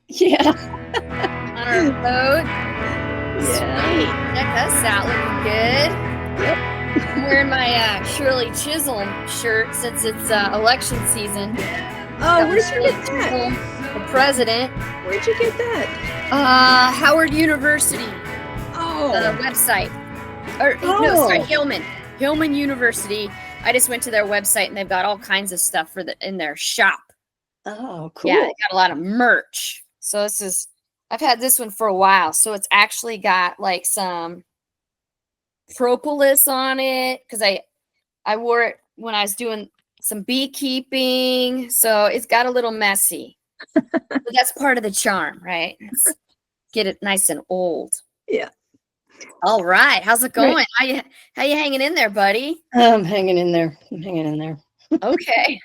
Yeah. On our boat. Yeah. Sweet. Check us out. Looking good. Yep. I'm wearing my Shirley Chisholm shirt since it's election season. Oh, Got my where'd you Shirley get that? Chisholm for president. Where'd you get that? Howard University Oh. website. Or no, sorry, Hillman University. I just went to their website and they've got all kinds of stuff in their shop. Oh, cool. Yeah, they got a lot of merch. So I've had this one for a while. So it's actually got like some propolis on it because I wore it when I was doing some beekeeping. So it's got a little messy. But that's part of the charm, right? Get it nice and old. Yeah. All right. How's it going? Right. How you hanging in there, buddy? I'm hanging in there. Okay.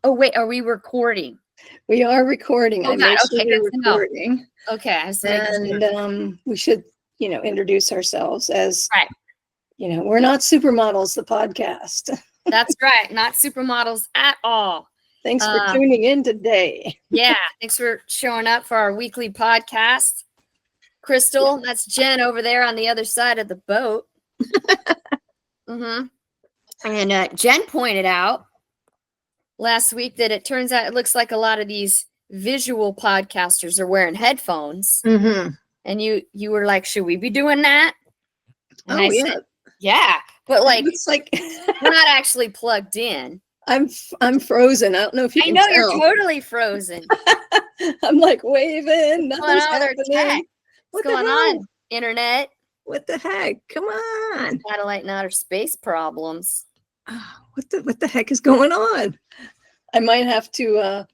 Oh, wait, are we recording? We are recording. Oh, I made sure we're recording. Okay. And we should, introduce ourselves as, right. We're not Supermodels, the podcast. That's right. Not Supermodels at all. Thanks for tuning in today. Yeah. Thanks for showing up for our weekly podcast. Crystal, that's Jen over there on the other side of the boat. And Jen pointed out last week that it turns out it looks like a lot of these visual podcasters are wearing headphones. And you were like, should we be doing that? And I said, yeah, but it's like we're not actually plugged in. I'm frozen. I don't know if you can tell. You're totally frozen. I'm like waving. Nothing's happening. What's going on, internet? What the heck? Come on. Satellite and outer space problems. What the heck is going on? I might have to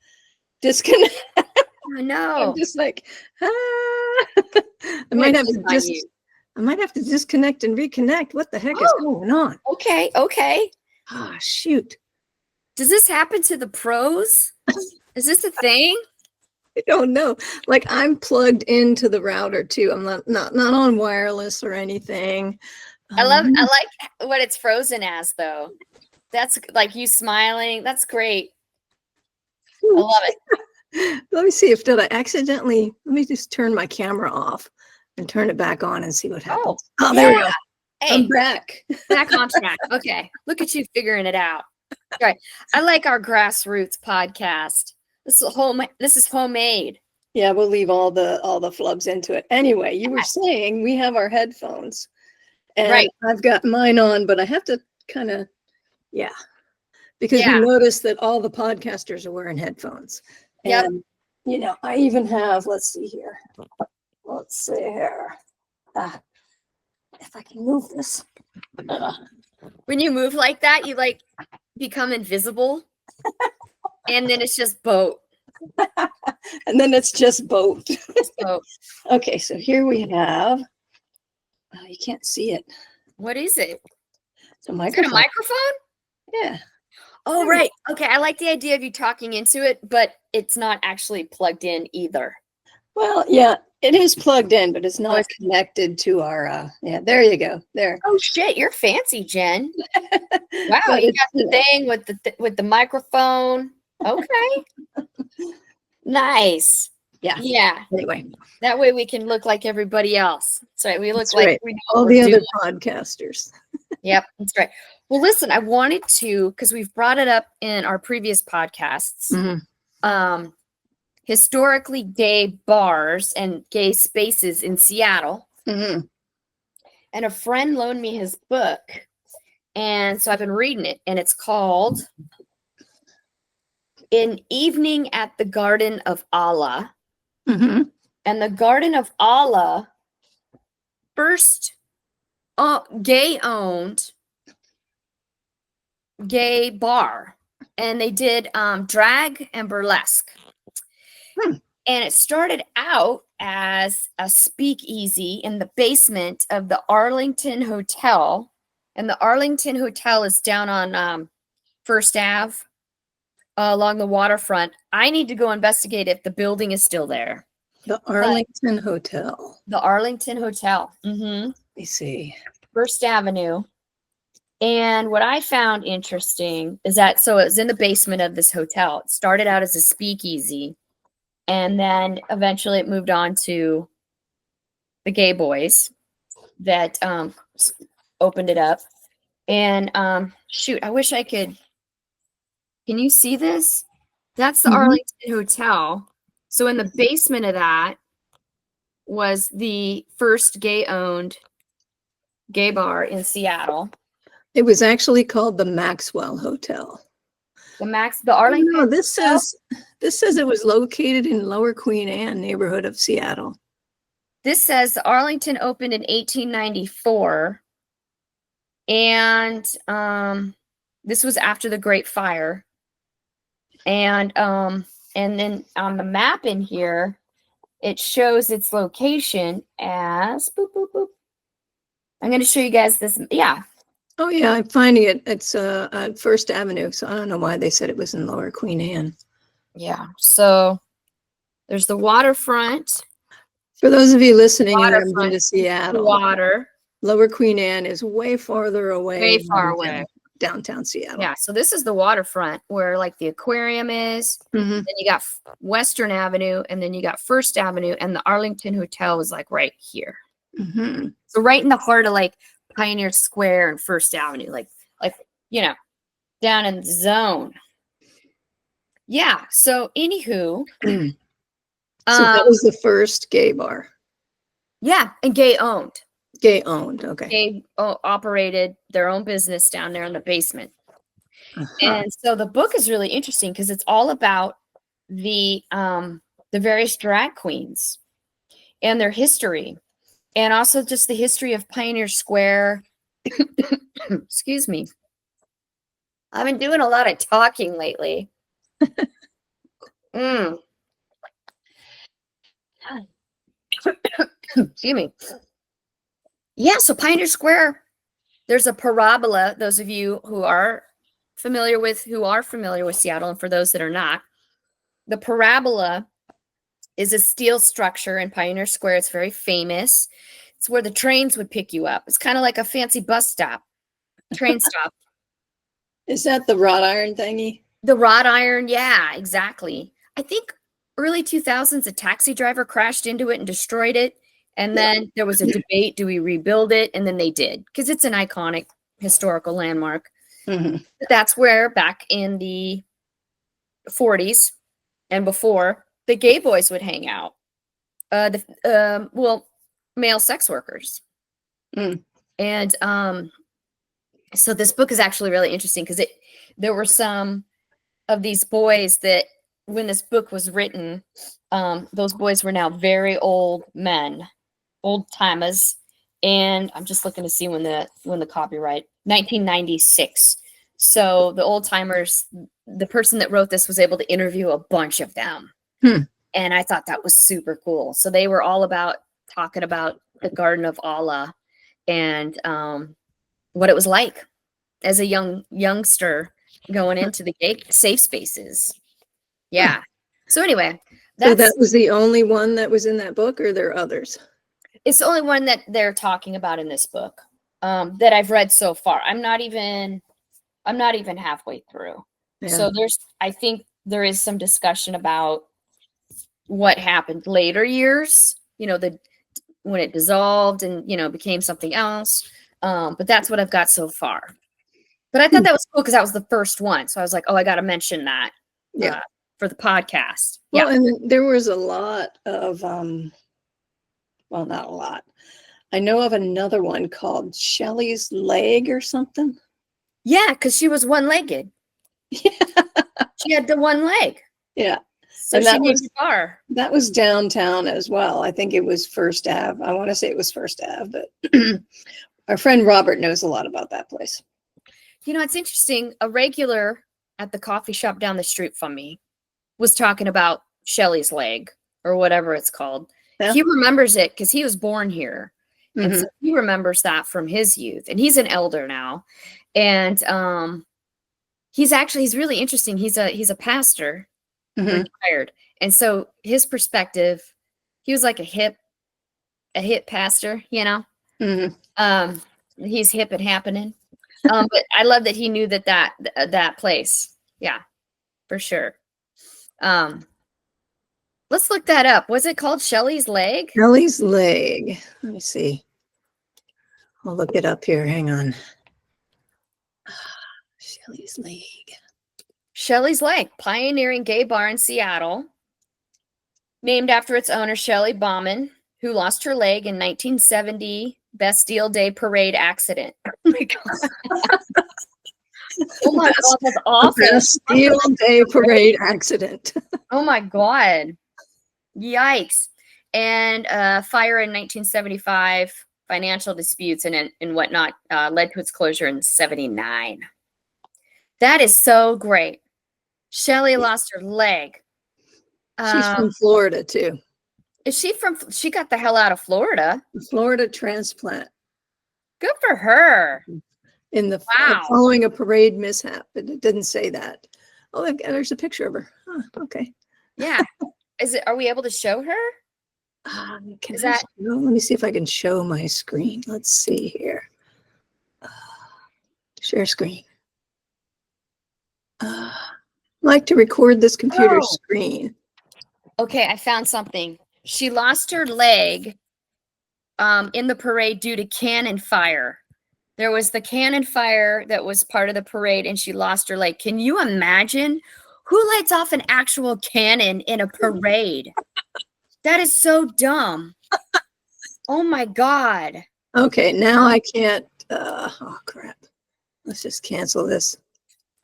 disconnect. I know. I'm just like, I might have to disconnect and reconnect. What the heck is going on? Okay. Ah, shoot. Does this happen to the pros? Is this a thing? I don't know. Like I'm plugged into the router too. I'm not on wireless or anything. I like what it's frozen as though. That's like you smiling. That's great. I love it. Let me see if let me just turn my camera off and turn it back on and see what happens. Oh, there we go. Hey, I'm back. Back on track. Okay. Look at you figuring it out. All right. I like our grassroots podcast. This is homemade. Yeah, we'll leave all the flubs into it. Anyway, you were saying we have our headphones. And I've got mine on, but I have to kind of because we noticed that all the podcasters are wearing headphones. And I even have, let's see here. If I can move this. When you move like that, you like become invisible. And then it's just boat. And then it's just boat. Okay, so here we have. Oh, you can't see it. What is it? It's a microphone. Is it a microphone? Yeah. Oh, right. Okay, I like the idea of you talking into it, but it's not actually plugged in either. Well, yeah, it is plugged in, but it's not connected to our. There you go. There. Oh shit, you're fancy, Jen. Wow, you got the thing with the microphone. Okay. Nice. Yeah. Anyway, that way we can look like everybody else. So we look we know all the other podcasters. Yep, that's right. Well, listen, I wanted to, because we've brought it up in our previous podcasts, historically gay bars and gay spaces in Seattle. And a friend loaned me his book. And so I've been reading it, and it's called An Evening at the Garden of Allah. And the Garden of Allah, first gay-owned gay bar, and they did drag and burlesque. And it started out as a speakeasy in the basement of the Arlington Hotel, and the Arlington Hotel is down on First Ave along the waterfront. I need to go investigate if the building is still there. The Arlington Hotel. The Arlington Hotel. Let me see. First Avenue. And what I found interesting is that, so it was in the basement of this hotel. It started out as a speakeasy. And then eventually it moved on to the Gay Boys that opened it up. And shoot, I wish I could. Can you see this? That's the Arlington Hotel. So in the basement of that was the first gay-owned gay bar in Seattle. It was actually called the Maxwell Hotel. The Arlington. No, this says it was located in Lower Queen Anne neighborhood of Seattle. This says the Arlington opened in 1894, and this was after the Great Fire. And then on the map in here, it shows its location as boop, boop, boop. I'm going to show you guys this. Yeah. Oh yeah, I'm finding it. It's on First Avenue. So I don't know why they said it was in Lower Queen Anne. Yeah. So there's the waterfront. For those of you listening who haven't been to Seattle, water. Lower Queen Anne is way farther away. Way far away. Downtown Seattle. Yeah. So this is the waterfront where like the aquarium is. Then you got Western Avenue, and then you got First Avenue, and the Arlington Hotel is like right here. So right in the heart of like Pioneer Square and First Avenue, like down in the zone. Yeah. So anywho, so that was the first gay bar. Yeah, and gay owned. Gay owned. Okay. Gay operated their own business down there in the basement. And so the book is really interesting because it's all about the various drag queens and their history, and also just the history of Pioneer Square. Excuse me. I've been doing a lot of talking lately. Excuse me. Yeah, so Pioneer Square, there's a parabola. Those of you who are familiar with Seattle, and for those that are not, the parabola is a steel structure in Pioneer Square. It's very famous. It's where the trains would pick you up. It's kind of like a fancy bus stop, train stop. Is that the wrought iron thingy? The wrought iron, yeah, exactly. I think early 2000s, a taxi driver crashed into it and destroyed it. And then there was a debate, do we rebuild it? And then they did, because it's an iconic historical landmark. That's where back in the 40s and before, the gay boys would hang out. Male sex workers. And so this book is actually really interesting because there were some of these boys that when this book was written, those boys were now very old men, old timers. And I'm just looking to see when the copyright, 1996. So the old timers, the person that wrote this was able to interview a bunch of them. And I thought that was super cool. So they were all about talking about the Garden of Allah and what it was like as a youngster going into the gay safe spaces. Yeah. So anyway, that was the only one that was in that book, or there are others? It's the only one that they're talking about in this book that I've read so far. I'm not even halfway through. Yeah. So I think there is some discussion about what happened later years, when it dissolved and, became something else. But that's what I've got so far. But I thought that was cool because that was the first one. So I was like, oh, I got to mention that for the podcast. Well, and there was a lot of, well, not a lot. I know of another one called Shelley's Leg or something. Yeah, because she was one-legged. Yeah. She had the one leg. Yeah. So and she named the bar. That was downtown as well. I think it was First Ave. I want to say it was First Ave, but our friend Robert knows a lot about that place. It's interesting. A regular at the coffee shop down the street from me was talking about Shelley's Leg or whatever it's called. Yeah. He remembers it because he was born here. And so he remembers that from his youth. And he's an elder now. And he's really interesting. He's a pastor, retired. And so his perspective, he was like a hip pastor, he's hip and happening. But I love that he knew that place. Yeah, for sure. Let's look that up. Was it called Shelley's leg? Shelley's leg. Let me see. I'll look it up here. Hang on. Shelley's leg. Shelley's leg, pioneering gay bar in Seattle, named after its owner, Shelley Bauman, who lost her leg in 1970 Bastille Day parade accident. Oh my God. Oh my God, that's awful. Bastille Day parade accident. Oh my God. Yikes. And fire in 1975, financial disputes and whatnot led to its closure in 79. That is so great. Shelley lost her leg. She's from Florida too. Is she she got the hell out of Florida. Florida transplant. Good for her. In the following a parade mishap, but it didn't say that. Oh, there's a picture of her. Huh, okay. Yeah. Are we able to show her? Let me see if I can show my screen. Let's see here. Share screen. Like to record this computer screen. Okay, I found something. She lost her leg in the parade due to cannon fire. There was the cannon fire that was part of the parade, and she lost her leg. Can you imagine? Who lights off an actual cannon in a parade? That is so dumb. Oh my God. Okay, now I can't. Oh crap. Let's just cancel this.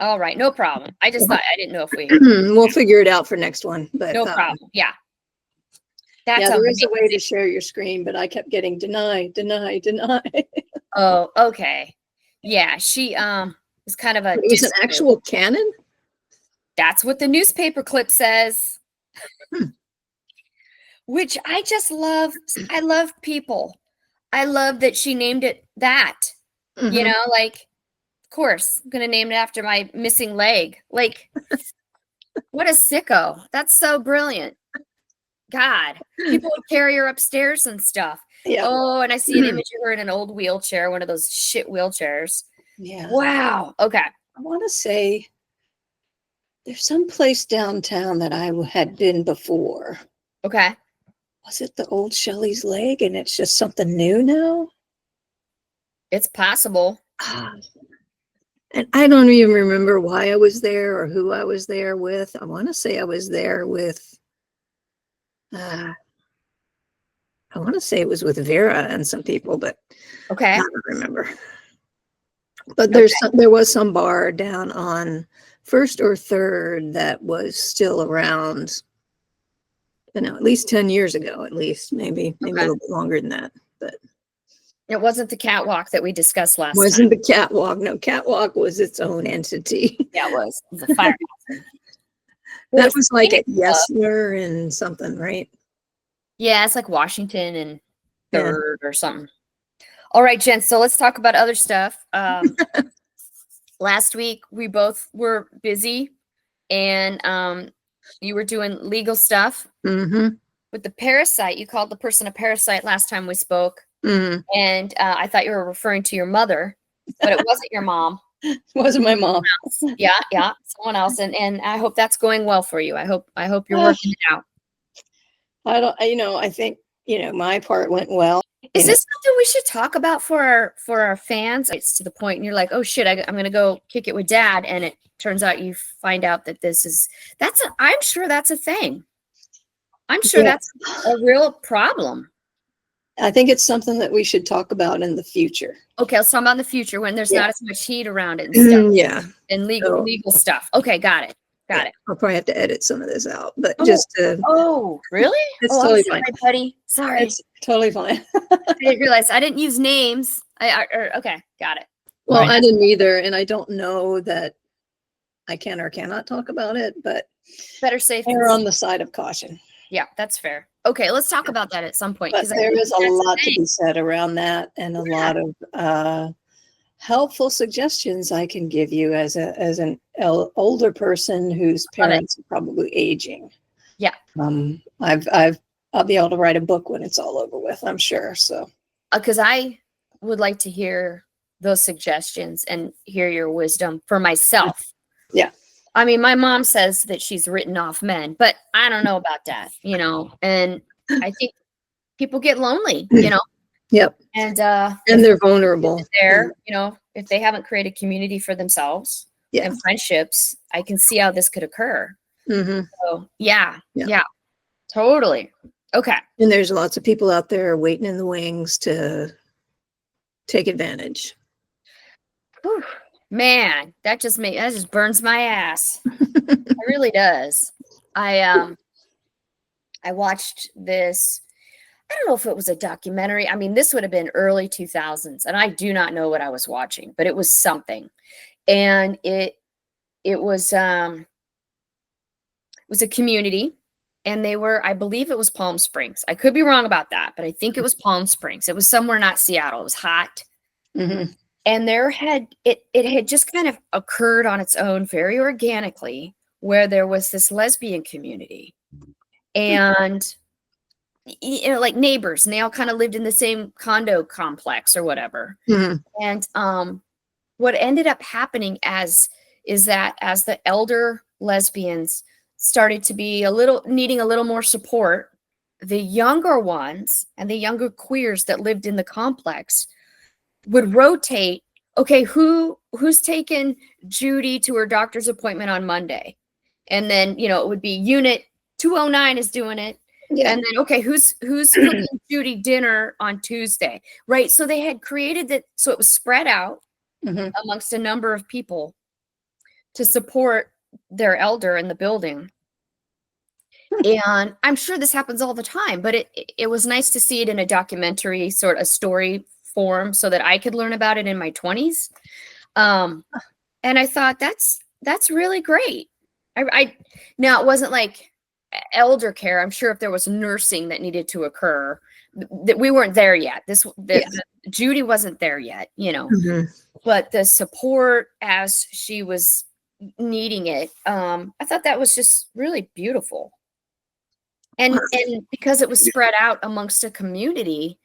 All right, no problem. I just thought, I didn't know if we'll figure it out for next one. But no problem. Yeah. There is a way to share your screen, but I kept getting deny. Oh, okay. Yeah, she is kind of a. It was an actual cannon? That's what the newspaper clip says. Which I just love. I love people. I love that she named it that. Mm-hmm. You know, like, of course, I'm gonna name it after my missing leg. Like, what a sicko. That's so brilliant. God, people would carry her upstairs and stuff. Yeah. Oh, and I see an image of her in an old wheelchair, one of those shit wheelchairs. Yeah. Wow. Okay. I want to say there's some place downtown that I had been before. Okay. Was it the old Shelley's leg and it's just something new now? It's possible. And I don't even remember why I was there or who I was there with. I want to say I was there with I want to say it was with Vera and some people, but okay, I don't remember. But there was some bar down on 1st or 3rd that was still around, at least 10 years ago, at least, maybe a little bit longer than that. But it wasn't the catwalk that we discussed last time. Wasn't the catwalk. No, catwalk was its own entity. Yeah, it was. It was a fire hazard. That was like at Yesler and something, right? Yeah, it's like Washington and 3rd or something. All right, Jen, so let's talk about other stuff. Last week, we both were busy, and you were doing legal stuff. Mm-hmm. With the parasite. You called the person a parasite last time we spoke. Mm-hmm. And I thought you were referring to your mother, but it wasn't your mom. It wasn't my mom. Yeah, someone else. And I hope that's going well for you. I hope you're working it out. I think, my part went well. Is this something we should talk about for our fans? It's to the point and you're like, oh shit, I'm going to go kick it with Dad. And it turns out you find out that I'm sure that's a thing. I'm sure that's a real problem. I think it's something that we should talk about in the future. Okay, let's talk about in the future when there's not as much heat around it and stuff. Yeah. And legal stuff. Okay, got it. Got it. I'll probably have to edit some of this out, but Oh, really? It's totally fine, buddy. Sorry. It's totally fine. I didn't realize I didn't use names. Okay, got it. Well, right. I didn't either, and I don't know that I can or cannot talk about it, but better safe. We're on the side of caution. Yeah, that's fair. Okay, let's talk about that at some point. But there is a lot to be said around that, and a lot of helpful suggestions I can give you as an older person whose parents are probably aging. Yeah. I'll be able to write a book when it's all over with, I'm sure. So, because I would like to hear those suggestions and hear your wisdom for myself. Yeah. I mean, my mom says that she's written off men, but I don't know about that, and I think people get lonely, Yep. and they're vulnerable. there, if they haven't created community for themselves and friendships, I can see how this could occur. Mm-hmm. So yeah, totally. Okay. And there's lots of people out there waiting in the wings to take advantage. Whew. Man, that just burns my ass. It really does. I watched this. I don't know if it was a documentary. I mean, this would have been early 2000s, and I do not know what I was watching, but it was something. And it was a community, and they were, I believe it was Palm Springs. I could be wrong about that, but I think it was Palm Springs. It was somewhere not Seattle. It was hot. Mm-hmm. And it had just kind of occurred on its own very organically, where there was this lesbian community and like neighbors, and they all kind of lived in the same condo complex or whatever. Mm-hmm. And what ended up happening is that as the elder lesbians started to be needing a little more support, the younger ones and the younger queers that lived in the complex would rotate. Okay, who's taking Judy to her doctor's appointment on Monday? And then, it would be unit 209 is doing it. Yeah. And then, okay, who's cooking Judy dinner on Tuesday? Right. So they had created that. So it was spread out amongst a number of people to support their elder in the building. And I'm sure this happens all the time, but it was nice to see it in a documentary, sort of story form, so that I could learn about it in my 20s. And I thought that's really great. Now, it wasn't like elder care. I'm sure if there was nursing that needed to occur, that we weren't there yet. Judy wasn't there yet, but the support as she was needing it, I thought that was just really beautiful. And because it was spread out amongst a community,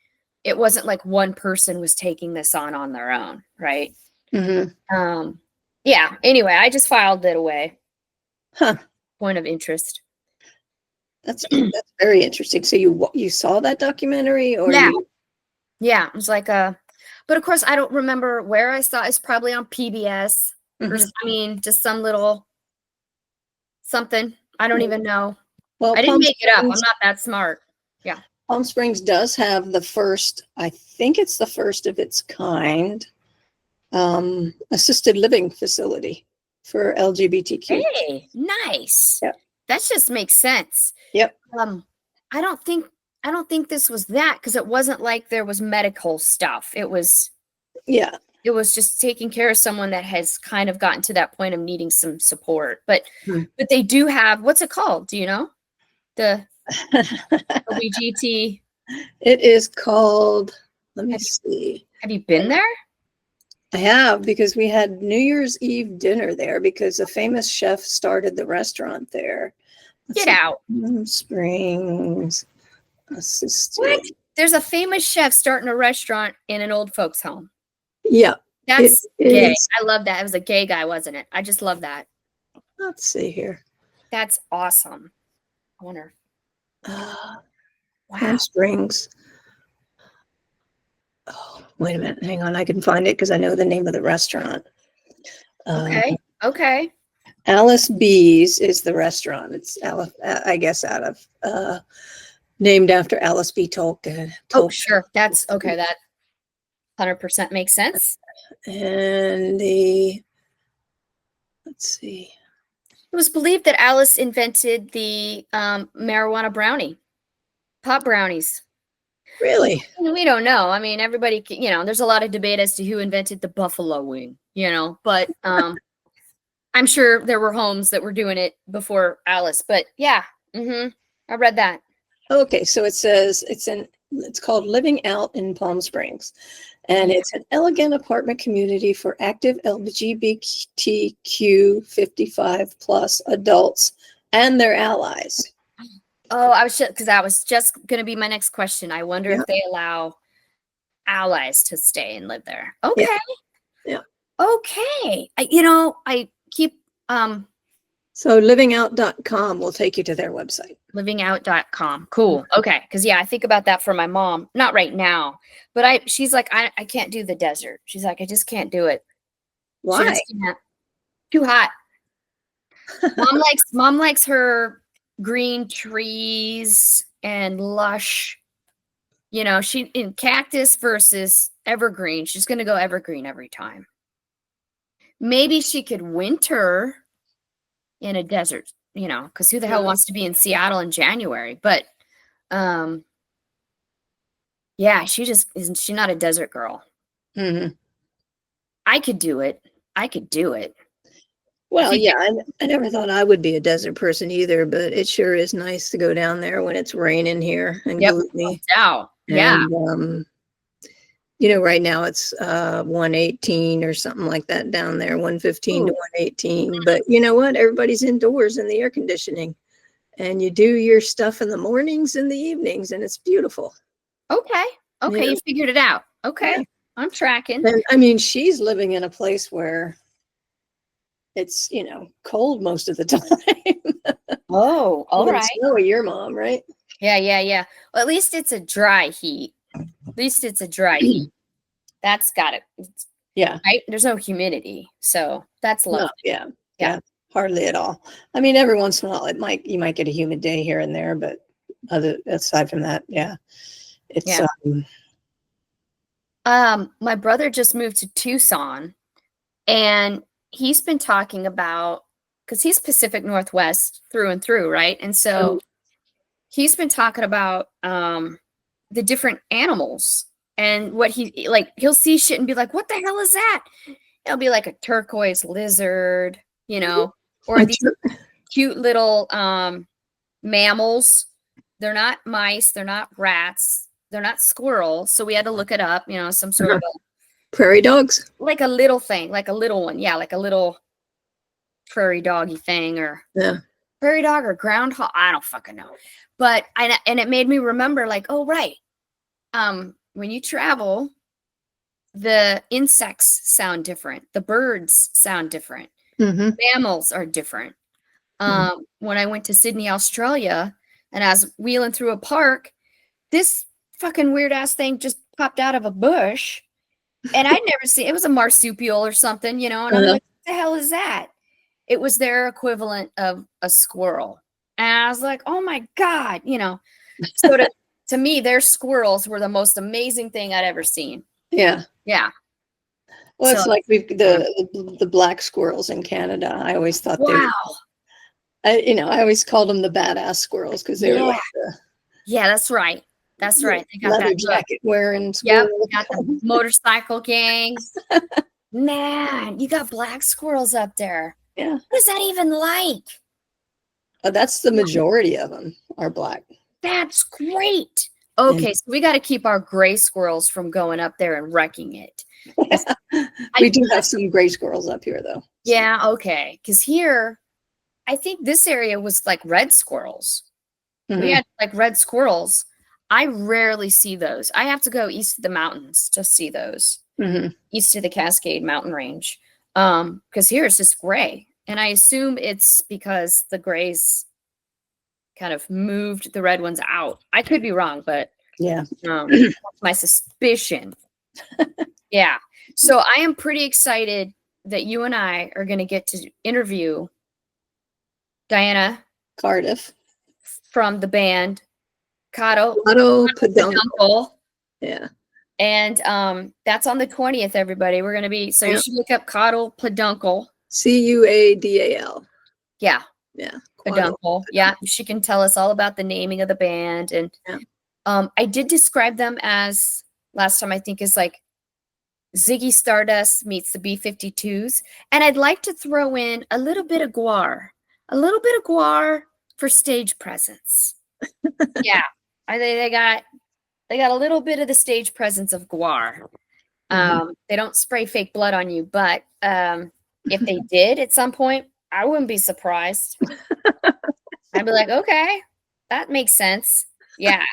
it wasn't like one person was taking this on their own, right? Mm-hmm. Yeah. Anyway, I just filed it away. Huh. Point of interest. That's very interesting. So you saw that documentary, or yeah, it was like but of course I don't remember where I saw it. It's probably on PBS or just some little something. I don't even know. Well, I didn't make it up. I'm not that smart. Yeah. Palm Springs does have I think it's the first of its kind, assisted living facility for LGBTQ. Hey, nice. Yep. That just makes sense. Yep. I don't think this was that, because it wasn't like there was medical stuff. It was just taking care of someone that has kind of gotten to that point of needing some support. But they do have, what's it called? Do you know? The LBGT. It is called, let me see. Have you been there? I have, because we had New Year's Eve dinner there because a famous chef started the restaurant there. Get out. Palm Springs assisted. What? There's a famous chef starting a restaurant in an old folks home. Yeah. That's gay. I love that. It was a gay guy, wasn't it? I just love that. Let's see here. That's awesome. I wonder. Wow. Palm Springs. Oh, wait a minute. Hang on. I can find it because I know the name of the restaurant. Okay. Alice B's is the restaurant. It's I guess out of named after Alice B. Tolkien. Oh, sure. That's okay. That 100% makes sense. And let's see. It was believed that Alice invented the marijuana brownie, pot brownies. Really? We don't know. I mean, everybody, there's a lot of debate as to who invented the buffalo wing, but I'm sure there were homes that were doing it before Alice. But yeah, I read that. Okay, so it says it's called Living Out in Palm Springs. And it's an elegant apartment community for active LGBTQ 55 plus adults and their allies. Oh, because that was just going to be my next question. I wonder if they allow allies to stay and live there. Okay. Yeah. Okay. I keep So livingout.com will take you to their website. Livingout.com. Cool. Okay. Because I think about that for my mom. Not right now, but she's like, I can't do the desert. She's like, I just can't do it. Why? She just can't. Too hot. Mom likes her green trees and lush. She in cactus versus evergreen. She's gonna go evergreen every time. Maybe she could winter in a desert, because who the hell wants to be in Seattle in January? But yeah, she's not a desert girl. Mm-hmm. I could do it. Well, yeah, I never thought I would be a desert person either, but it sure is nice to go down there when it's raining here and gloomy. Out. Yeah. And, right now it's 118 or something like that down there, 115 to 118. But you know what? Everybody's indoors in the air conditioning, and you do your stuff in the mornings and the evenings, and it's beautiful. Okay. You figured it out. Okay. Yeah. I'm tracking. And I mean, she's living in a place where it's, cold most of the time. Oh, all right. Snowy, your mom, right? Yeah. Well, at least it's a dry heat. That's got it. Yeah. Right? There's no humidity. So that's lovely. No, yeah. Hardly at all. I mean, every once in a while you might get a humid day here and there, but aside from that, yeah. It's my brother just moved to Tucson, and he's been talking about, because he's Pacific Northwest through and through, right? And so he's been talking about the different animals and what he'll see shit and be like, what the hell is that? It'll be like a turquoise lizard, or these cute little mammals. They're not mice, they're not rats, they're not squirrels. So we had to look it up, some sort of prairie dogs, like a little thing, like a little one. Yeah, like a little prairie doggy thing, or prairie dog or groundhog. I don't fucking know. But and it made me remember, like, oh right, when you travel, the insects sound different, the birds sound different, mammals are different. When I went to Sydney, Australia, and I was wheeling through a park, this fucking weird ass thing just popped out of a bush, and I'd never seen. It was a marsupial or something, and I'm like, what the hell is that? It was their equivalent of a squirrel. And I was like, oh my God, So to me, their squirrels were the most amazing thing I'd ever seen. Yeah. Yeah. Well, it's like the black squirrels in Canada. I always thought they were, I always called them the badass squirrels because they were like that's right. That's right. They got leather that jacket wearing squirrel. squirrel. Got the motorcycle gangs. Man, you got black squirrels up there. Yeah. What is that even like? That's the majority of them are black. That's great. Okay, so we got to keep our gray squirrels from going up there and wrecking it. We do have some gray squirrels up here, though. Yeah, okay. Because here, I think this area was like red squirrels. We had like red squirrels. I rarely see those. I have to go east of the mountains to see those. East of the Cascade Mountain Range. Because here it's just gray. And I assume it's because the grays kind of moved the red ones out. I could be wrong, but that's my suspicion. Yeah. So I am pretty excited that you and I are going to get to interview Diana Cardiff from the band Cado Peduncle. Yeah. And that's on the 20th, everybody. We're going to be, so you should look up Cado Peduncle. Cuadal. Yeah. Yeah. Peduncle. Yeah. She can tell us all about the naming of the band. And I did describe them as, last time I think, is like Ziggy Stardust meets the B-52s. And I'd like to throw in a little bit of guar for stage presence. Yeah. They got a little bit of the stage presence of guar. They don't spray fake blood on you, but if they did at some point, I wouldn't be surprised. I'd be like, okay, that makes sense. Yeah.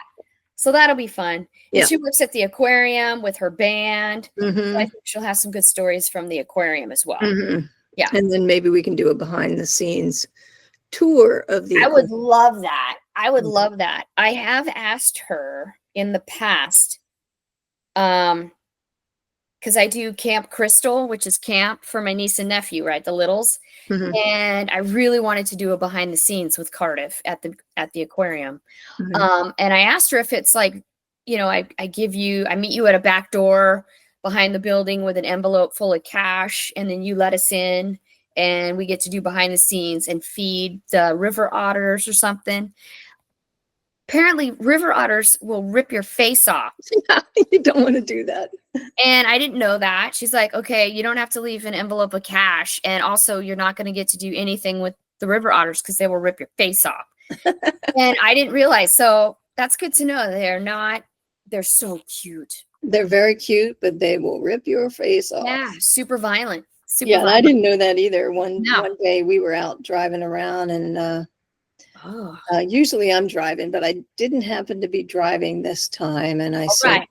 So that'll be fun. Yeah. And she works at the aquarium with her band. So I think she'll have some good stories from the aquarium as well. Yeah. And then maybe we can do a behind the scenes tour of the I would aquarium. love that. I would love that. I have asked her in the past, because I do Camp Crystal, which is camp for my niece and nephew, right? The littles. Mhm. And I really wanted to do a behind the scenes with Cardiff at the aquarium. Mhm. And I asked her if it's like, I meet you at a back door behind the building with an envelope full of cash, and then you let us in and we get to do behind the scenes and feed the river otters or something. Apparently, river otters will rip your face off. You don't want to do that. And I didn't know that. She's like, okay, you don't have to leave an envelope of cash. And also, you're not going to get to do anything with the river otters because they will rip your face off. And I didn't realize. So that's good to know. They're so cute. They're very cute, but they will rip your face off. Yeah, super violent. Super Yeah, violent. and I didn't know that either. One No. day we were out driving around, and usually I'm driving, but I didn't happen to be driving this time. And I said, right.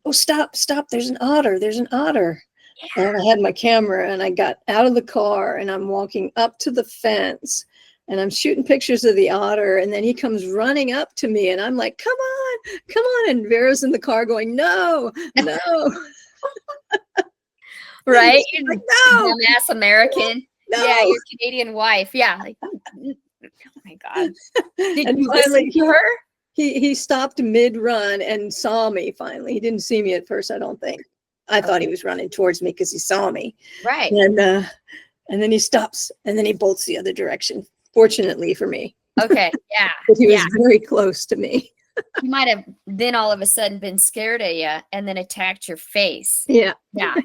oh, stop, there's an otter. Yeah. And I had my camera, and I got out of the car, and I'm walking up to the fence, and I'm shooting pictures of the otter. And then he comes running up to me, and I'm like, come on. And Vera's in the car going, no. Right? Like, no. Dumbass American. No. Yeah, your Canadian wife. Yeah. Like, oh my God. Did And you finally, listen to her? He stopped mid-run and saw me finally. He didn't see me at first, I don't think. I thought he was running towards me because he saw me. Right. And then he stops, and then he bolts the other direction, fortunately for me. Okay. Yeah. But he was very close to me. You might have then all of a sudden been scared of you and then attacked your face. Yeah. Yeah.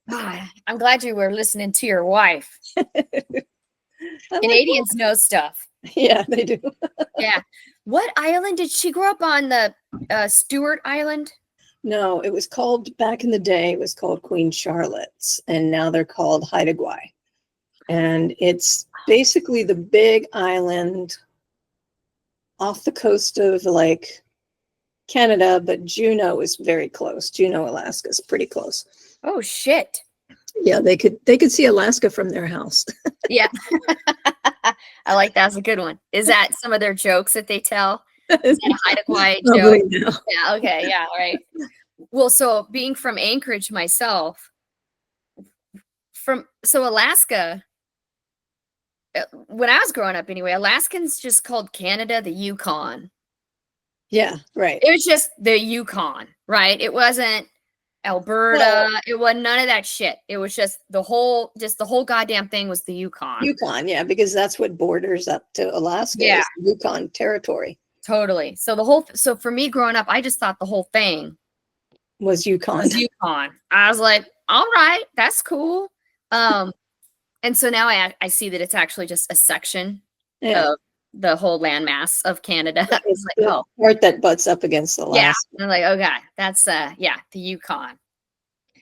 I'm glad you were listening to your wife. Canadians know stuff. Yeah, they do. Yeah. What island did she grow up on? The Stewart Island? No, it was called, back in the day, it was called Queen Charlotte's, and now they're called Haida Gwaii. And it's basically the big island off the coast of like Canada, but Juneau is very close. Juneau, Alaska is pretty close. Oh shit. Yeah, they could see Alaska from their house. Yeah. I like that's a good one. Is that some of their jokes that they tell? Is that a Haida Gwaii joke? No. Yeah, okay, yeah, all right. Well, so being from Anchorage myself, Alaska, when I was growing up anyway, Alaskans just called Canada the Yukon. Yeah, right. It was just the Yukon, right? It wasn't Alberta. It wasn't none of that shit. It was just the whole goddamn thing was the Yukon. Yukon, yeah, because that's what borders up to Alaska. Yeah, Yukon territory. Totally. So for me growing up, I just thought the whole thing was Yukon. I was like, all right, that's cool. And so now I see that it's actually just a section of the whole landmass of Canada. It's like, the part that butts up against Alaska. Yeah. I'm like, okay, that's the Yukon.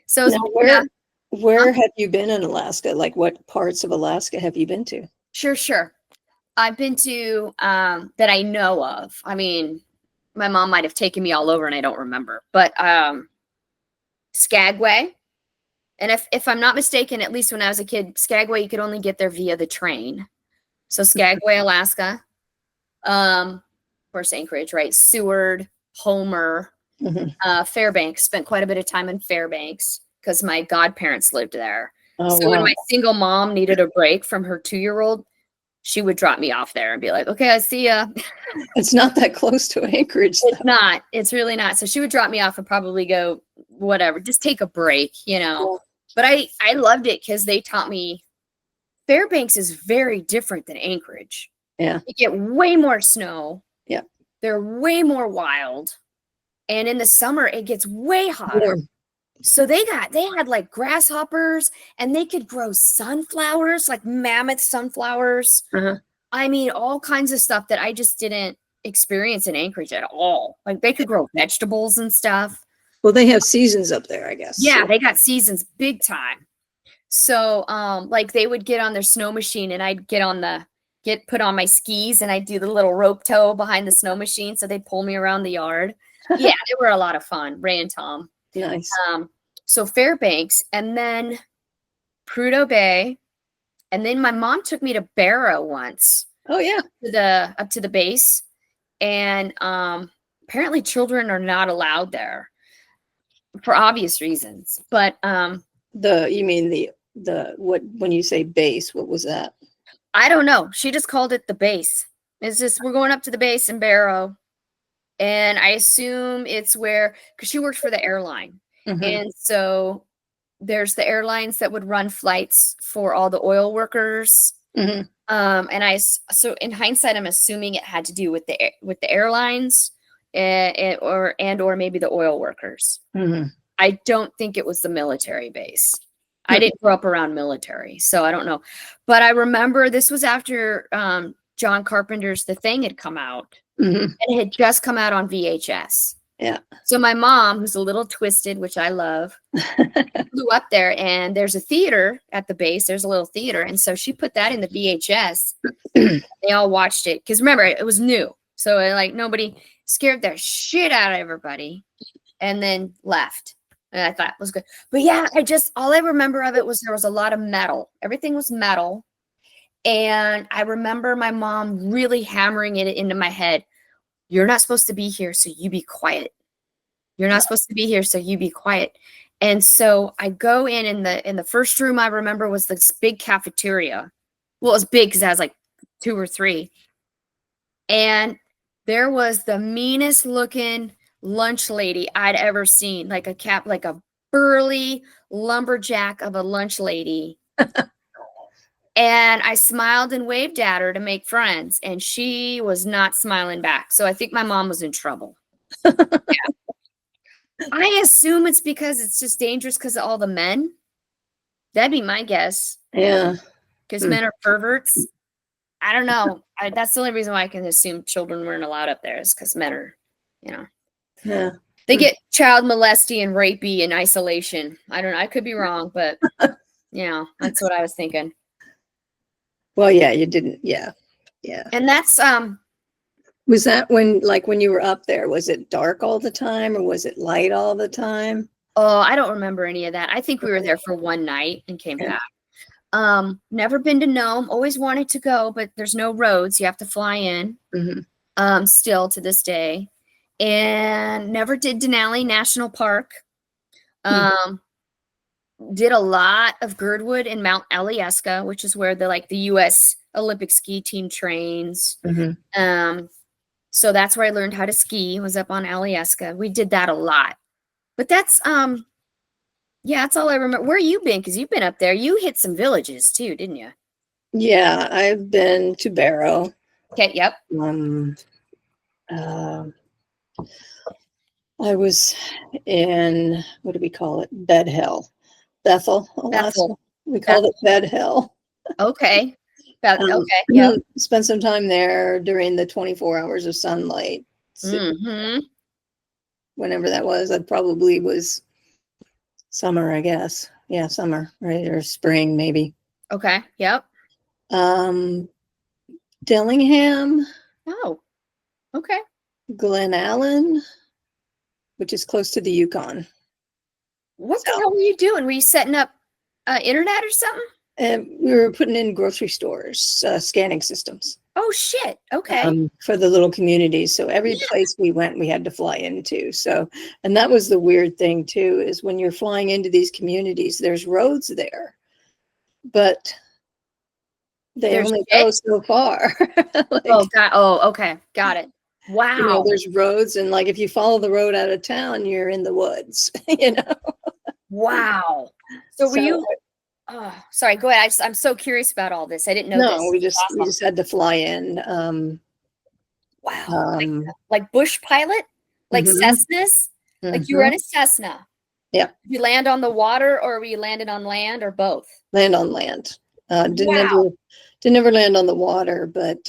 So now, where have you been in Alaska? Like, what parts of Alaska have you been to? Sure. I've been to that I know of. I mean, my mom might have taken me all over and I don't remember, but Skagway. And if I'm not mistaken, at least when I was a kid, Skagway, you could only get there via the train. So Skagway, Alaska, of course, Anchorage, right? Seward, Homer, Fairbanks. Spent quite a bit of time in Fairbanks because my godparents lived there. Oh, so when my single mom needed a break from her 2-year-old, she would drop me off there and be like, okay, I see ya. It's not that close to Anchorage. It's not. It's really not. So she would drop me off and probably go, whatever, just take a break, But I loved it because they taught me Fairbanks is very different than Anchorage. Yeah. You get way more snow. Yeah. They're way more wild. And in the summer, it gets way hotter. Warm. So they had like grasshoppers, and they could grow sunflowers, like mammoth sunflowers. I mean, all kinds of stuff that I just didn't experience in Anchorage at all. Like they could grow vegetables and stuff. Well, they have seasons up there, I guess. Yeah, so they got seasons big time. So like they would get on their snow machine and I'd put on my skis and I'd do the little rope tow behind the snow machine. So they'd pull me around the yard. Yeah, they were a lot of fun. Ray and Tom. Nice. So Fairbanks, and then Prudhoe Bay, And then my mom took me to Barrow once. Oh yeah. Up to the base. And apparently children are not allowed there for obvious reasons. But you mean the what, when you say base, what was that? I don't know. She just called it the base. It's just, we're going up to the base in Barrow. And I assume it's where, because she worked for the airline. And so there's the airlines that would run flights for all the oil workers. And so in hindsight, I'm assuming it had to do with the airlines or maybe the oil workers. I don't think it was the military base. I didn't grow up around military, so I don't know. But I remember this was after John Carpenter's The Thing had come out. And it had just come out on VHS. Yeah. So my mom, who's a little twisted, which I love, flew up there, and there's a theater at the base. There's a little theater. And so she put that in the VHS. They all watched it. Because remember, it was new. So like nobody scared the shit out of everybody and then left. And I thought it was good. But yeah, all I remember of it was there was a lot of metal. Everything was metal. And I remember my mom really hammering it into my head. You're not supposed to be here, so you be quiet. You're not supposed to be here, so you be quiet. And so I go in the first room I remember was this big cafeteria. Well, it was big because I was like 2 or 3. And there was the meanest looking lunch lady I'd ever seen, like a burly lumberjack of a lunch lady. And I smiled and waved at her to make friends, and she was not smiling back. So I think my mom was in trouble. Yeah. I assume it's because it's just dangerous because of all the men. That'd be my guess. Yeah. Because men are perverts. I don't know. That's the only reason why I can assume children weren't allowed up there is because men are, Yeah. They get child molesty and rapey in isolation. I don't know. I could be wrong, but that's what I was thinking. Well, yeah, you didn't. Yeah. Yeah. And that's was that when you were up there, was it dark all the time or was it light all the time? Oh, I don't remember any of that. I think we were there for one night and came back. Never been to Nome. Always wanted to go, but there's no roads. You have to fly in. Still to this day. And never did Denali National Park. Did a lot of Girdwood and Mount Alyeska, which is where the U.S. Olympic ski team trains. So that's where I learned how to ski, was up on Alyeska. We did that a lot. But that's that's all I remember. Where you been? Because you've been up there. You hit some villages too, didn't you? Yeah, I've been to Barrow. Okay, yep. I was in, what do we call it? Bethel, Alaska. We called it Bed Hill. Okay. Okay. Yeah. Spent some time there during the 24 hours of sunlight. Whenever that was, that probably was summer, I guess. Yeah, summer, right? Or spring, maybe. Okay. Yep. Dillingham. Oh. Okay. Glen Allen, which is close to the Yukon. What the hell were you doing? Were you setting up internet or something? And we were putting in grocery stores, scanning systems. Oh, shit. Okay. For the little communities. So every place we went, we had to fly into. So, and that was the weird thing too, is when you're flying into these communities, there's roads there, but there's only go so far. Oh, God. Oh, okay. Got it. Wow. There's roads, and if you follow the road out of town, you're in the woods, Wow. So were you, oh, sorry, go ahead. I'm so curious about all this. I didn't know this. No, we just had to fly in. Wow. Like bush pilot? Like Cessnas? Like you were in a Cessna? Yeah. Did you land on the water, or were you landed on land, or both? Land on land. Didn't ever land on the water, but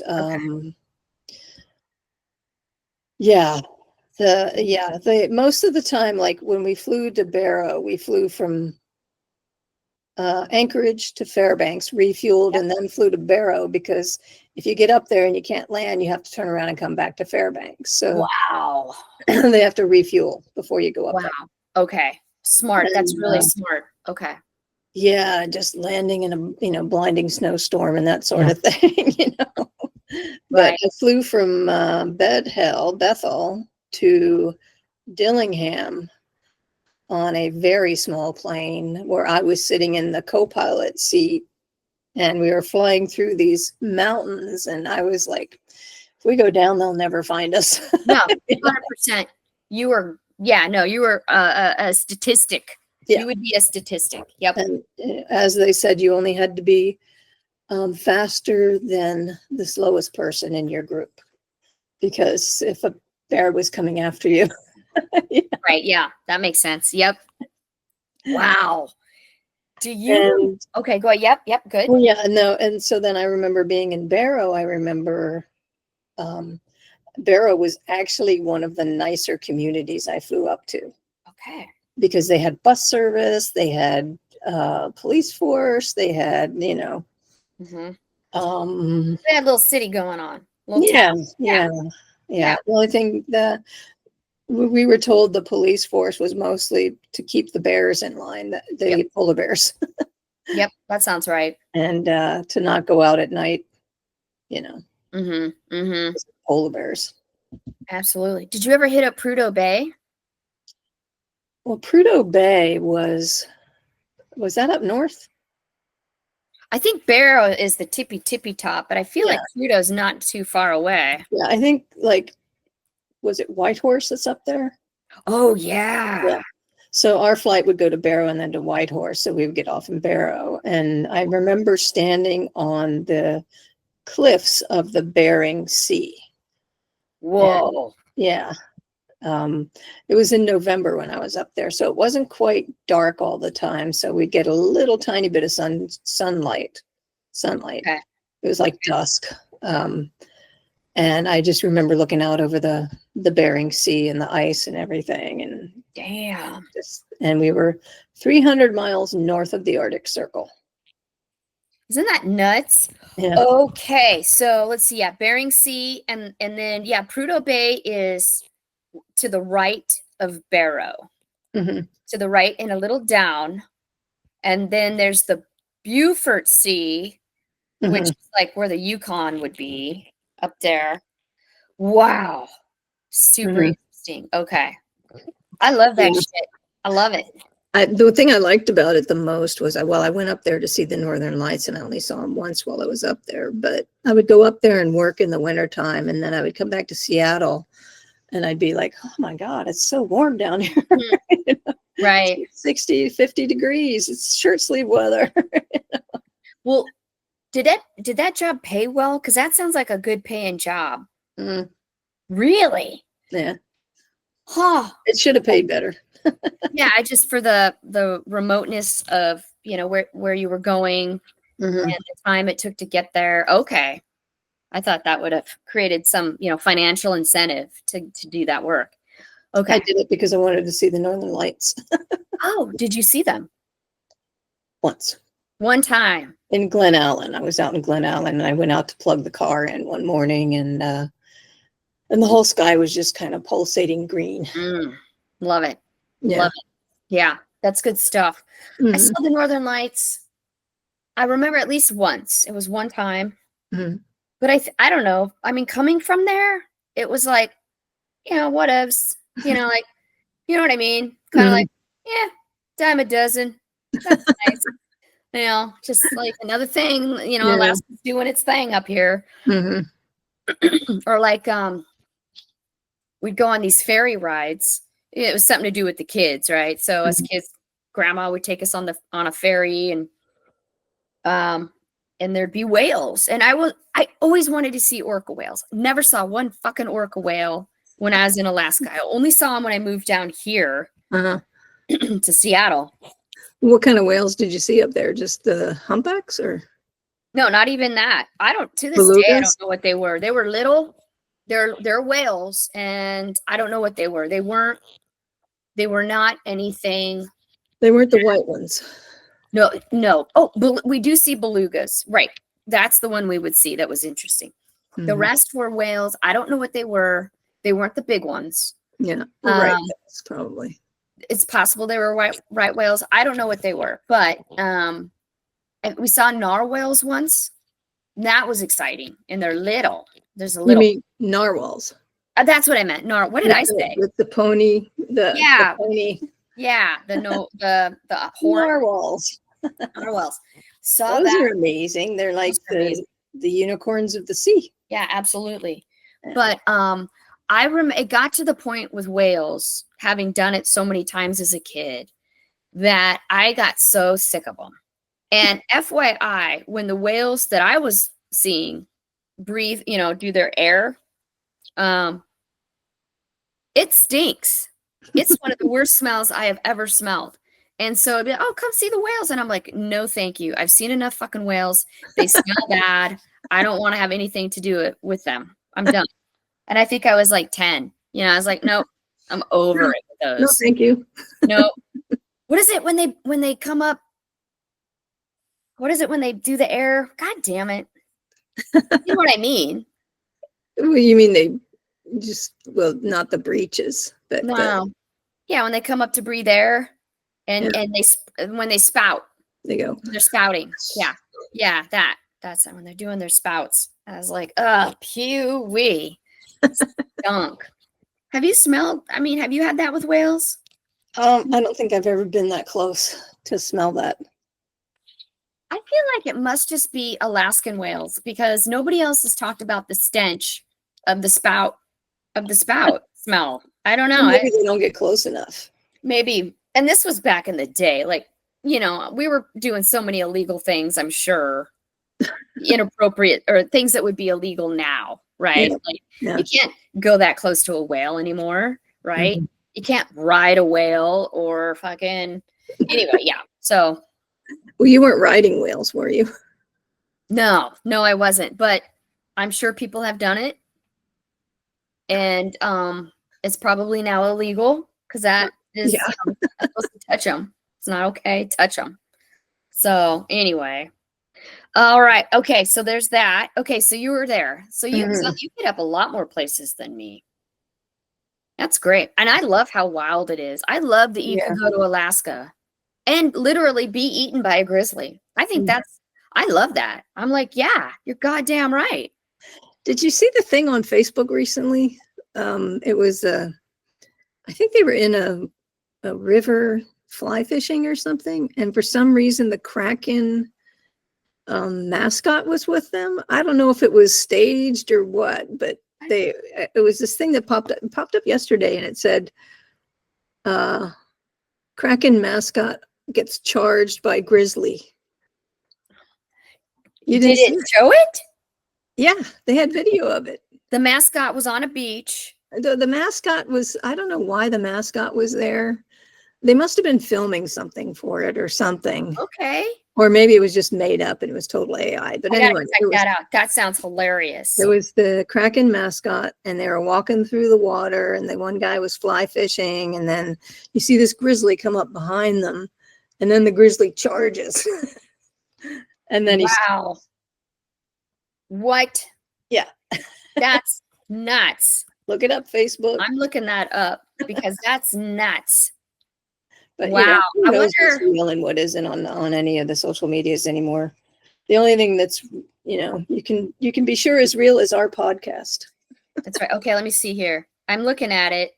most of the time, like when we flew to Barrow, we flew from Anchorage to Fairbanks, refueled, and then flew to Barrow, because if you get up there and you can't land, you have to turn around and come back to Fairbanks. So wow. They have to refuel before you go up there. Okay. Smart. That's really smart. Okay. Yeah, just landing in a blinding snowstorm and that sort of thing. But Right. I flew from Bethel to Dillingham on a very small plane where I was sitting in the co-pilot seat, and we were flying through these mountains, and I was like, if we go down, they'll never find us. No, 100%. You were, you were a statistic. Yeah. You would be a statistic. Yep. And as they said, you only had to be faster than the slowest person in your group, because if a bear was coming after you. Yeah. Right. Yeah, that makes sense. Yep. Wow. Do you? Okay, go ahead. Yep, good. Well, yeah, no, and so then I remember being in Barrow. I remember Barrow was actually one of the nicer communities I flew up to. Okay. Because they had bus service, they had police force, they had, they had a little city going on. Yeah. The only thing that we were told the police force was mostly to keep the bears in line, the polar bears. Yep, that sounds right. And to not go out at night, polar bears. Absolutely. Did you ever hit up Prudhoe Bay? Well, Prudhoe Bay was that up north? I think Barrow is the tippy top, but I feel like Prudhoe's not too far away. Yeah, I think was it Whitehorse that's up there? Oh, yeah. So our flight would go to Barrow and then to Whitehorse. So we would get off in Barrow. And I remember standing on the cliffs of the Bering Sea. Whoa. And, it was in November when I was up there. So it wasn't quite dark all the time. So we'd get a little tiny bit of sunlight. Okay. It was like dusk. And I just remember looking out over the Bering Sea and the ice and everything. And damn. And we were 300 miles north of the Arctic Circle. Isn't that nuts? Yeah. Okay, so let's see. Yeah, Bering Sea, and then Prudhoe Bay is to the right of Barrow, to the right and a little down, and then there's the Beaufort Sea, which is like where the Yukon would be up there. Wow, super interesting. Okay, I love that shit. I love it. The thing I liked about it the most was, I went up there to see the Northern Lights, and I only saw them once while I was up there, but I would go up there and work in the wintertime, and then I would come back to Seattle, and I'd be like, oh my God, it's so warm down here. Right. 60, 50 degrees. It's shirt sleeve weather. Well, did that job pay well? Because that sounds like a good paying job. Really? Yeah. Huh. It should have paid better. Yeah, I just, for the remoteness of, where you were going and the time it took to get there. Okay. I thought that would have created some, financial incentive to do that work. Okay. I did it because I wanted to see the Northern Lights. Oh, did you see them? Once. One time. In Glen Allen. I was out in Glen Allen, and I went out to plug the car in one morning, and the whole sky was just kind of pulsating green. Love it. Yeah. Love it. Yeah, that's good stuff. I saw the Northern Lights. I remember at least once. It was one time. But I don't know. I mean, coming from there, it was like, whatevs. Like, you know what I mean? Kind of like, dime a dozen. That's nice. Just like another thing, Alaska's doing its thing up here. Or like, we'd go on these ferry rides. It was something to do with the kids, right? So as kids, grandma would take us on a ferry, and there'd be whales. And I always wanted to see orca whales. Never saw one fucking orca whale when I was in Alaska. I only saw them when I moved down here to Seattle. What kind of whales did you see up there? Just the humpbacks, or? No, not even that. To this day, I don't know what they were. They were little. They're whales, and I don't know what they were. They were not anything. They weren't the white ones. No. Oh, we do see belugas. Right. That's the one we would see. That was interesting. The rest were whales. I don't know what they were. They weren't the big ones. Yeah. Right. Probably. it's possible they were right whales. I don't know what they were, but and we saw narwhals once. That was exciting, and they're little. There's a You little. mean narwhals? That's what I meant. What did I say? With the pony, Yeah, the pony. yeah. The horn Narwhals. narwhals. Saw Those that. are amazing. They're like Those are amazing. the unicorns of the sea. Yeah, absolutely. Yeah. But it got to the point with whales, having done it so many times as a kid, that I got so sick of them. And FYI, when the whales that I was seeing breathe, do their air, it stinks. It's one of the worst smells I have ever smelled. And so it'd be, oh, come see the whales. And I'm like, no, thank you. I've seen enough fucking whales. They smell bad. I don't want to have anything to do with them. I'm done. And I think I was like 10. I was like, nope, I'm over it with those. No, thank you. No. What is it when they come up? What is it when they do the air? God damn it. You know what I mean? Well, you mean they just, not the breeches, but No. Yeah, when they come up to breathe air and when they spout. They go. They're spouting. Yeah. Yeah, that's when they're doing their spouts. I was like, pew-wee. Stunk. Have you had that with whales? I don't think I've ever been that close to smell that. I feel like it must just be Alaskan whales, because nobody else has talked about the stench of the spout smell. I don't know. Maybe they don't get close enough. Maybe. And this was back in the day. Like, we were doing so many illegal things, I'm sure. Inappropriate, or things that would be illegal now, right? Yeah. Like, Yeah. you can't go that close to a whale anymore, right? Mm-hmm. You can't ride a whale or fucking anyway, yeah. So well, you weren't riding whales, were you? no, I wasn't, but I'm sure people have done it. And it's probably now illegal, because that is not supposed to touch them. It's not okay. Touch them. So anyway. All right. Okay. So there's that. Okay. So you were there. So you hit up a lot more places than me. That's great. And I love how wild it is. I love that you can go to Alaska and literally be eaten by a grizzly. I think I love that. I'm like, yeah, you're goddamn right. Did you see the thing on Facebook recently? It was, I think they were in a river fly fishing or something. And for some reason, the Kraken mascot was with them. I don't know if it was staged or what, but it was this thing that popped up yesterday, and it said, Kraken mascot gets charged by grizzly. Did it show it? Yeah, they had video of it. The mascot was on a beach. The mascot was, I don't know why the mascot was there. They must have been filming something for it or something. Okay. Or maybe it was just made up and it was total AI. But anyway, check that out. That sounds hilarious. It was the Kraken mascot, and they were walking through the water, and the one guy was fly fishing, and then you see this grizzly come up behind them, and then the grizzly charges. And then wow. What? Yeah. That's nuts. Look it up, Facebook. I'm looking that up because that's nuts. But wow. I wonder what's real and what isn't on any of the social medias anymore. The only thing that's, you can be sure is real is our podcast. That's right. Okay, let me see here. I'm looking at it.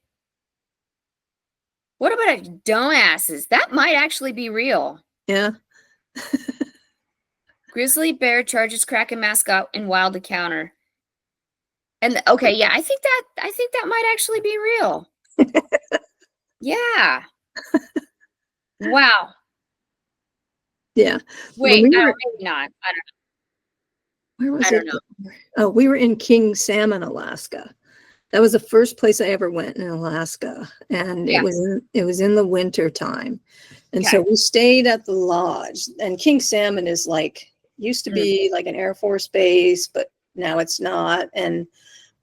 What about dumbasses? That might actually be real. Yeah. Grizzly bear charges Kraken mascot in wild encounter. And okay, yeah, I think that might actually be real. Yeah. Wow. Yeah. Wait, maybe not. I don't know. Where was it? I don't know. Oh, we were in King Salmon, Alaska. That was the first place I ever went in Alaska, and it was in the winter time. And so we stayed at the lodge. And King Salmon is used to be like an Air Force base, but now it's not. And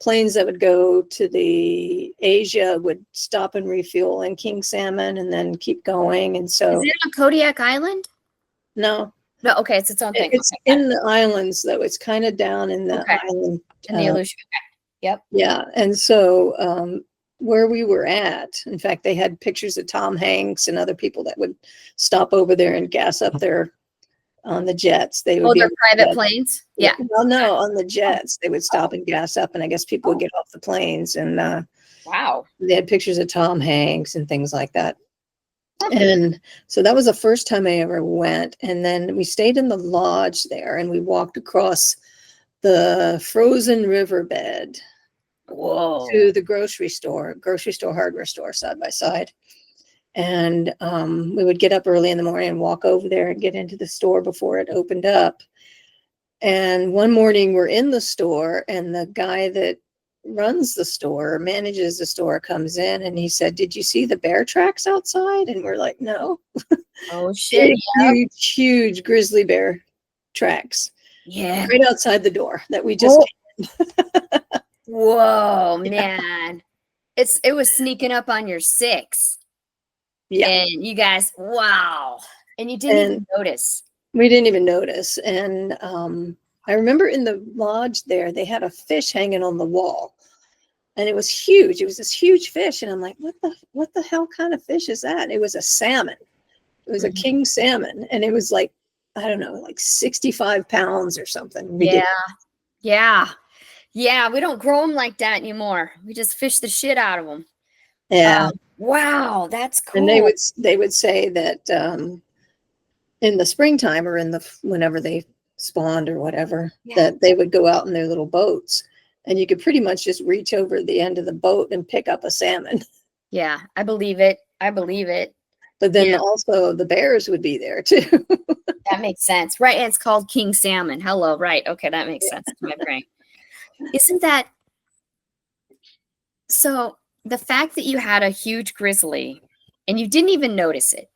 planes that would go to the Asia would stop and refuel in King Salmon and then keep going. And so, is it on Kodiak Island? No. Okay, it's its own thing. It's in the islands, though. It's kind of down in the island. In the Aleutian. Okay. Yep. Yeah, and so where we were at. In fact, they had pictures of Tom Hanks and other people that would stop over there and gas up their on the jets. They would be their on the private jets. planes. Yeah. Well, no, on the jets, they would stop and gas up, and I guess people would get off the planes, and Wow. they had pictures of Tom Hanks and things like that. And so that was the first time I ever went. And then we stayed in the lodge there, and we walked across the frozen riverbed Whoa. to the grocery store, hardware store, side by side. And we would get up early in the morning and walk over there and get into the store before it opened up. And one morning we're in the store, and the guy that runs the store, manages the store, comes in, and he said, "Did you see the bear tracks outside?" And we're like, "No." Oh shit. Big, huge grizzly bear tracks. Yeah. Right outside the door that we just Whoa, man. It was sneaking up on your 6. Yeah. And you guys, wow. And you didn't even notice. We didn't even notice. And I remember in the lodge there, they had a fish hanging on the wall. And it was huge. It was this huge fish. And I'm like, what the hell kind of fish is that? It was a salmon. It was a king salmon. And it was like, I don't know, like 65 pounds or something. Yeah. We don't grow them like that anymore. We just fish the shit out of them. Yeah. Wow, that's cool. And they would say that in the springtime, or whenever they spawned or whatever, that they would go out in their little boats, and you could pretty much just reach over the end of the boat and pick up a salmon. Yeah, I believe it. But then also the bears would be there too. That makes sense. Right. And it's called king salmon. Hello. Right. Okay. That makes sense to my brain. Isn't that so? The fact that you had a huge grizzly and you didn't even notice it,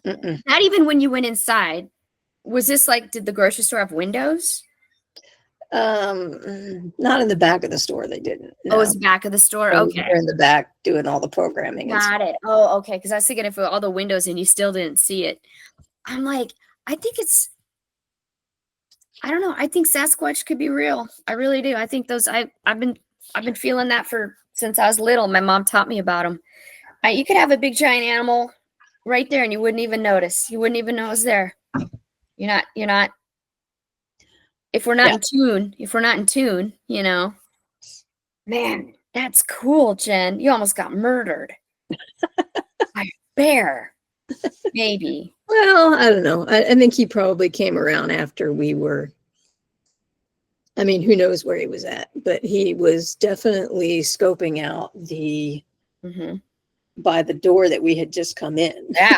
not even when you went inside, was this like, did the grocery store have windows? Not in the back of the store. They didn't. No. Oh, it was the back of the store. Okay. They're in the back doing all the programming. Got it. Oh, okay. Because I was thinking if all the windows and you still didn't see it. I'm like, I don't know. I think Sasquatch could be real. I really do. I think those. I've been feeling that since I was little. My mom taught me about them. You could have a big giant animal right there, and you wouldn't even notice. You wouldn't even know it was there. You're not. If we're not in tune, Man, that's cool, Jen. You almost got murdered by a bear. Maybe. Well, I don't know. I think he probably came around after we were. I mean, who knows where he was at, but he was definitely scoping out by the door that we had just come in. Yeah.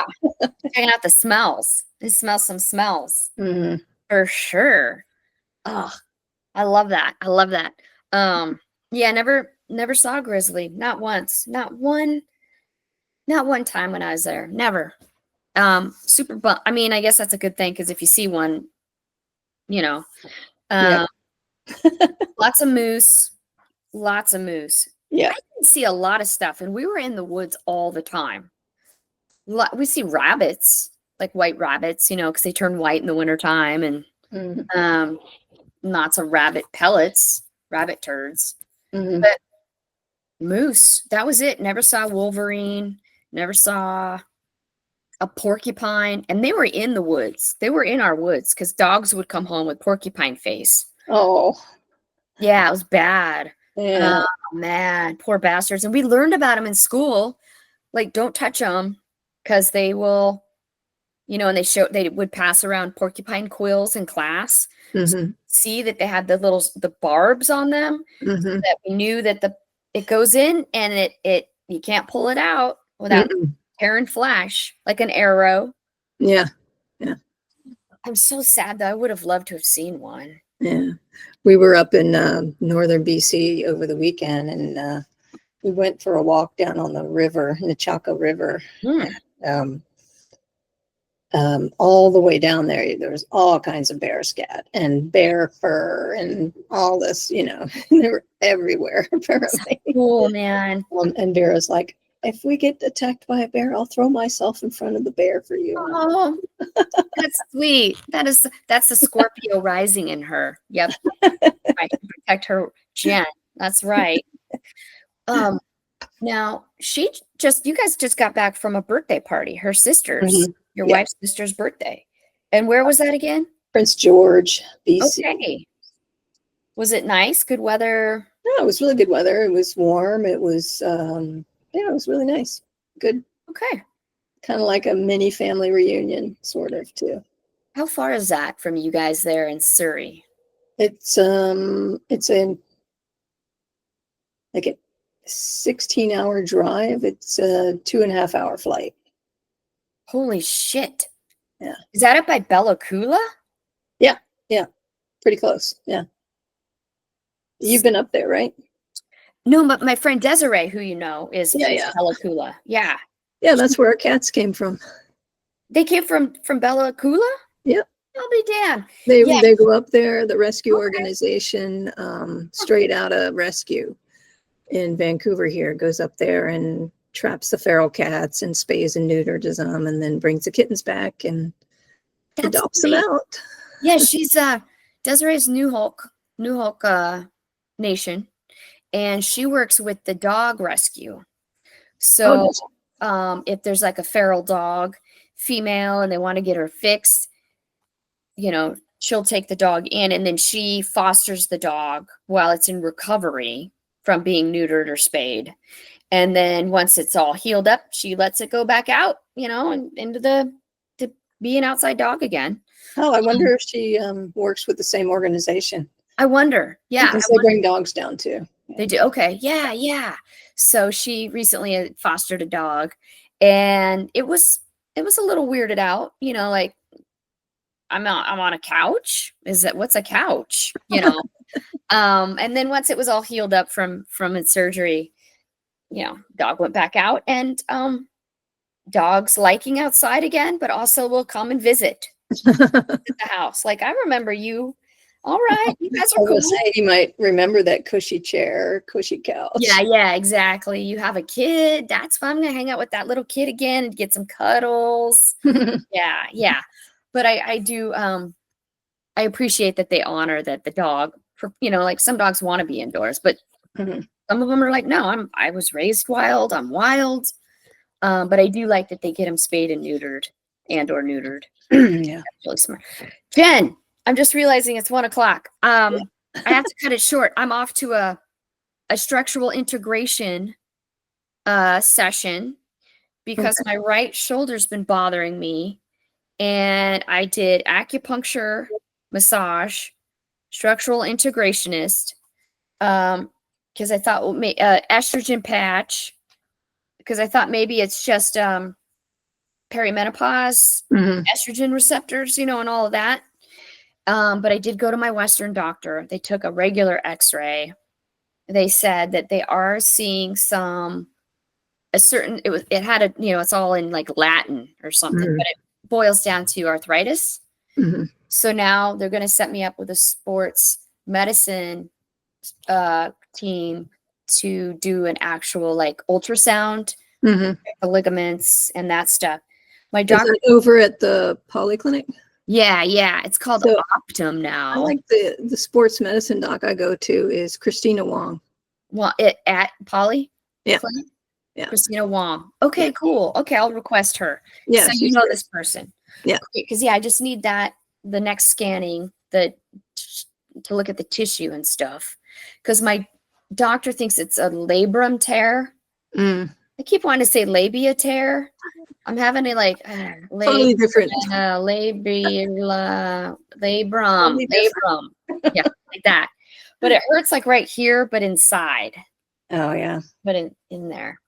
Checking out the smells. He smells some smells. For sure. Oh, I love that. Yeah, never saw a grizzly. Not once. Not one time when I was there. Never. Super bum. I mean, I guess that's a good thing, because if you see one, lots of moose. Yeah. I didn't see a lot of stuff, and we were in the woods all the time. We see rabbits, like white rabbits, because they turn white in the wintertime, and lots of rabbit pellets, rabbit turds. But moose, that was it. Never saw wolverine, never saw a porcupine, and they were in the woods. They were in our woods, because dogs would come home with porcupine face. Oh. Yeah, it was bad. Yeah. Oh, man, poor bastards. And we learned about them in school. Like, don't touch them, because they will, and they would pass around porcupine quills in class. So see that they had the barbs on them, so that we knew that it goes in, and it you can't pull it out without tearing flesh, like an arrow. Yeah. I'm so sad, though. I would have loved to have seen one. Yeah. We were up in northern BC over the weekend, and we went for a walk down on the river, Nechako River. All the way down there, there was all kinds of bear scat and bear fur and all this, they were everywhere, apparently. Cool, man. And Vera's like, if we get attacked by a bear, I'll throw myself in front of the bear for you. Oh, that's sweet. That's the Scorpio rising in her. Yep. Right. Protect her, Jen. That's right. Now, you guys just got back from a birthday party, her sister's, Mhm. your Yeah. wife's sister's birthday. And where was that again? Prince George, BC. Okay. Was it nice? Good weather? No, it was really good weather. It was warm. It was, yeah, it was really nice. Good. Okay. Kind of like a mini family reunion, sort of, too. How far is that from you guys there in Surrey? It's in like a 16-hour drive. It's a 2.5-hour flight. Holy shit. Yeah. Is that up by Bella Coola? Yeah. Yeah. Pretty close. Yeah. You've been up there, right? No, but my friend Desiree, who you know, is Yeah. Bella Coola. Yeah. Yeah, that's where our cats came from. They came from Bella Coola? Yep. I'll be damned. They Yeah. they go up there, the rescue Okay. organization, straight out of rescue in Vancouver here, goes up there and traps the feral cats and spays and neuters them and then brings the kittens back and That's adopts them great. out. Yeah, she's Desiree's New Hulk Nation, and she works with the dog rescue. So if there's like a feral dog, female, and they want to get her fixed, she'll take the dog in, and then she fosters the dog while it's in recovery from being neutered or spayed. And then once it's all healed up, she lets it go back out, and into to be an outside dog again. Oh, I wonder if she works with the same organization. I wonder. Yeah. Because they bring dogs down too. They do. Okay. Yeah. So she recently fostered a dog, and it was a little weirded out, like I'm on a couch. What's a couch? And then once it was all healed up from its surgery, dog went back out, and dogs liking outside again, but also will come and visit the house. Like, I remember you. All right, you guys are cool. Say you might remember that cushy chair, cushy couch. Yeah, exactly. You have a kid. That's why I'm gonna hang out with that little kid again and get some cuddles. Yeah. But I do I appreciate that they honor that the dog, like some dogs want to be indoors, but some of them are like, no, I was raised wild. I'm wild. But I do like that they get them spayed and neutered or neutered. Yeah. That's really smart. Jen, I'm just realizing it's 1:00. I have to cut it short. I'm off to a structural integration session because my right shoulder's been bothering me. And I did acupuncture, massage, structural integrationist, because I thought estrogen patch, because I thought maybe it's just perimenopause, estrogen receptors, and all of that. But I did go to my Western doctor. They took a regular x-ray. They said that they are seeing it's all in like Latin or something, but it boils down to arthritis. So now they're going to set me up with a sports medicine team to do an actual like ultrasound, the ligaments and that stuff. My doctor over at the polyclinic. Yeah. It's called Optum now. I like the sports medicine doc I go to is Christina Wong. Well, at Poly? Yeah. Clinic? Yeah. Christina Wong. Okay, yeah. Cool. Okay, I'll request her. Yeah. So you know this person. Yeah. Because I just need the next scanning to look at the tissue and stuff. Because my doctor thinks it's a labrum tear. I keep wanting to say labia tear. I'm having a totally different. Labrum. Yeah, like that. But it hurts like right here, but inside. Oh yeah. But in there.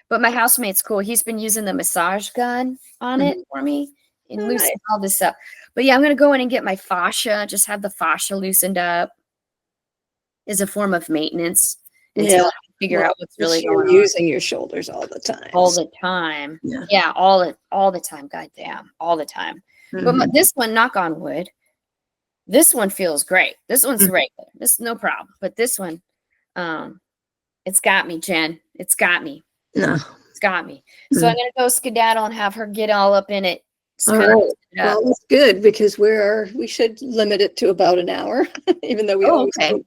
But my housemate's cool. He's been using the massage gun on it for me and loosen all this up. But yeah, I'm gonna go in and get my fascia. Just have the fascia loosened up as a form of maintenance until I figure out what's really going on. Using your shoulders all the time. All the time. Yeah, all the time. Goddamn, all the time. But this one, knock on wood, this one feels great. This one's regular. This no problem. But this one, it's got me, Jen. It's got me. No. It's got me. So I'm gonna go skedaddle and have her get all up in it. All right. Well, that's good because we should limit it to about an hour, even though we okay.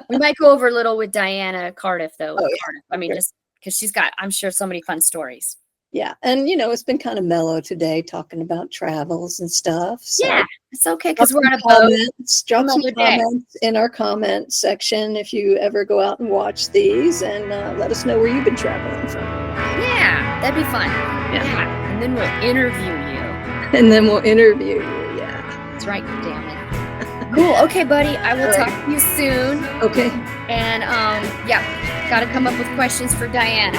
We might go over a little with Diana Cardiff though. Oh, yeah. Cardiff. I mean, just because she's got, I'm sure, so many fun stories. Yeah. And, it's been kind of mellow today talking about travels and stuff. So Yeah, it's okay because we're on a boat. Drop some Another day. comments in our comment section if you ever go out and watch these, and let us know where you've been traveling from. Yeah, that'd be fun. Yeah. And then we'll interview you. Yeah. That's right, damn it. Cool. Okay, buddy. I will talk to you soon. Okay. And yeah, got to come up with questions for Diana.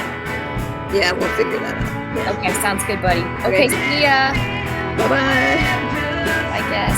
Yeah, we'll figure that out. Yeah. Okay, sounds good, buddy. Okay, see ya. Bye-bye. I guess.